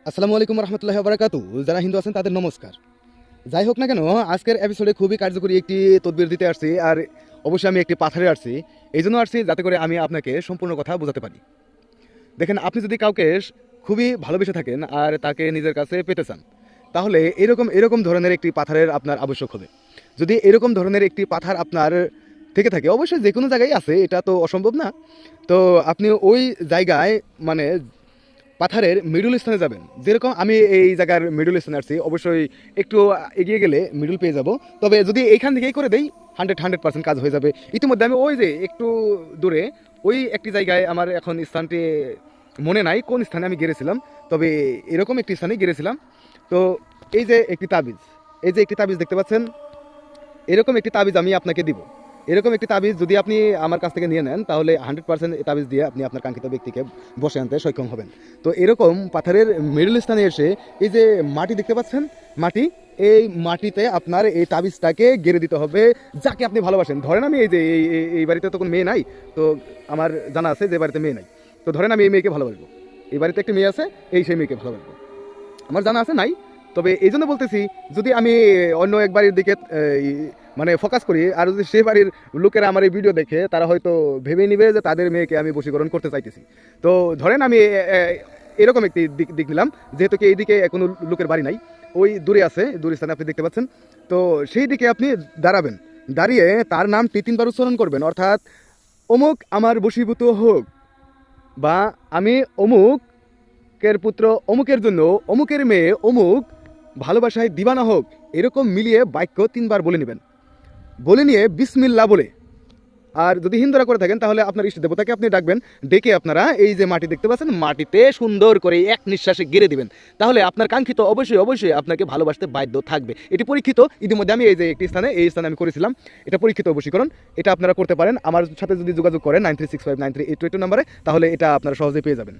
আসসালামু আলাইকুম রহমতুল্লাহি ওয়া বারাকাতু। যারা হিন্দু আছেন তাদের নমস্কার। যাই হোক না কেন, আজকের এপিসোডে খুবই কার্যকরী একটি তদবির দিতে আসছি, আর অবশ্যই আমি একটি পাথরে আসছি। এই জন্য আসছি যাতে করে আমি আপনাকে সম্পূর্ণ কথা বোঝাতে পারি। দেখেন, আপনি যদি কাউকে খুবই ভালোবেসে থাকেন আর তাকে নিজের কাছে পেতে চান, তাহলে এরকম এরকম ধরনের একটি পাথরের আপনার আবশ্যক হবে। যদি এরকম ধরনের একটি পাথর আপনার থেকে থাকে, অবশ্যই যে কোনো জায়গায় আছে, এটা তো অসম্ভব না। তো আপনি ওই জায়গায় মানে পাথারের মিডল স্থানে যাবেন। যেরকম আমি এই জায়গার মিডল স্থানে আসছি, অবশ্যই একটু এগিয়ে গেলে মিডল পেয়ে যাব। তবে যদি এইখান থেকেই করে দেই, 100% কাজ হয়ে যাবে। ইতিমধ্যে আমি ওই যে একটু দূরে ওই একটি জায়গায়, আমার এখন স্থানটি মনে নাই কোন স্থানে আমি গেড়েছিলাম, তবে এরকম একটি স্থানে গেড়েছিলাম। তো এই যে একটি তাবিজ, এই যে একটি তাবিজ দেখতে পাচ্ছেন, এরকম একটি তাবিজ আমি আপনাকে দিব। এরকম একটি তাবিজ যদি আপনি আমার কাছ থেকে নিয়ে নেন, তাহলে 100% এই তাবিজ দিয়ে আপনি আপনার কাঙ্ক্ষিত ব্যক্তিকে বসে আনতে সক্ষম হবেন। তো এরকম পাথরের মিডল স্থানে এসে এই যে মাটি দেখতে পাচ্ছেন, মাটি, এই মাটিতে আপনার এই তাবিজটাকে গেড়ে দিতে হবে যাকে আপনি ভালোবাসেন। ধরেন আমি এই যে এই বাড়িতে তো কোনো মেয়ে নাই, তো আমার জানা আছে যে বাড়িতে মেয়ে নাই, তো ধরেন আমি এই মেয়েকে ভালোবাসবো। এই বাড়িতে একটি মেয়ে আছে, এই সেই মেয়েকে ভালোবাসবো। আমার জানা আছে নাই, তবে এই জন্য বলতেছি, যদি আমি অন্য এক বাড়ির দিকে মানে ফোকাস করি, আর যদি সে বাড়ির লোকেরা আমার এই ভিডিও দেখে, তারা হয়তো ভেবে নিবে যে তাদের মেয়েকে আমি বশীকরণ করতে চাইতেছি। তো ধরেন আমি এরকম একটি দিক নিলাম, যেহেতু কি এইদিকে কোনো লোকের বাড়ি নাই, ওই দূরে আছে, দূর স্থানে আপনি দেখতে পাচ্ছেন। তো সেই দিকে আপনি দাঁড়াবেন, দাঁড়িয়ে তার নামটি 3বার উচ্চারণ করবেন, অর্থাৎ অমুক আমার বশীভূত হোক, বা আমি অমুকের পুত্র অমুকের জন্য অমুকের মেয়ে অমুক ভালোবাসায় দিবানা হোক, এরকম মিলিয়ে বাক্য 3বার বলে নেবেন। বলে নিয়ে বিসমিল্লাহ বলে, আর যদি হিন্দুরা করে থাকেন তাহলে আপনার ইষ্ট দেবতাকে আপনি ডাকবেন। ডেকে আপনারা এই যে মাটি দেখতে পাচ্ছেন, মাটিতে সুন্দর করে এক নিঃশ্বাসে গেড়ে দিবেন। তাহলে আপনার কাঙ্ক্ষিত অবশ্যই অবশ্যই আপনাকে ভালোবাসতে বাধ্য থাকবে। এটি পরীক্ষিত, ইতিমধ্যে আমি এই যে একটি স্থানে, এই স্থানে আমি করেছিলাম। এটা পরীক্ষিত বশীকরণ, এটা আপনারা করতে পারেন। আমার সাথে যদি যোগাযোগ করেন 9365938282 নাম্বারে, তাহলে এটা আপনারা সহজেই পেয়ে যাবেন।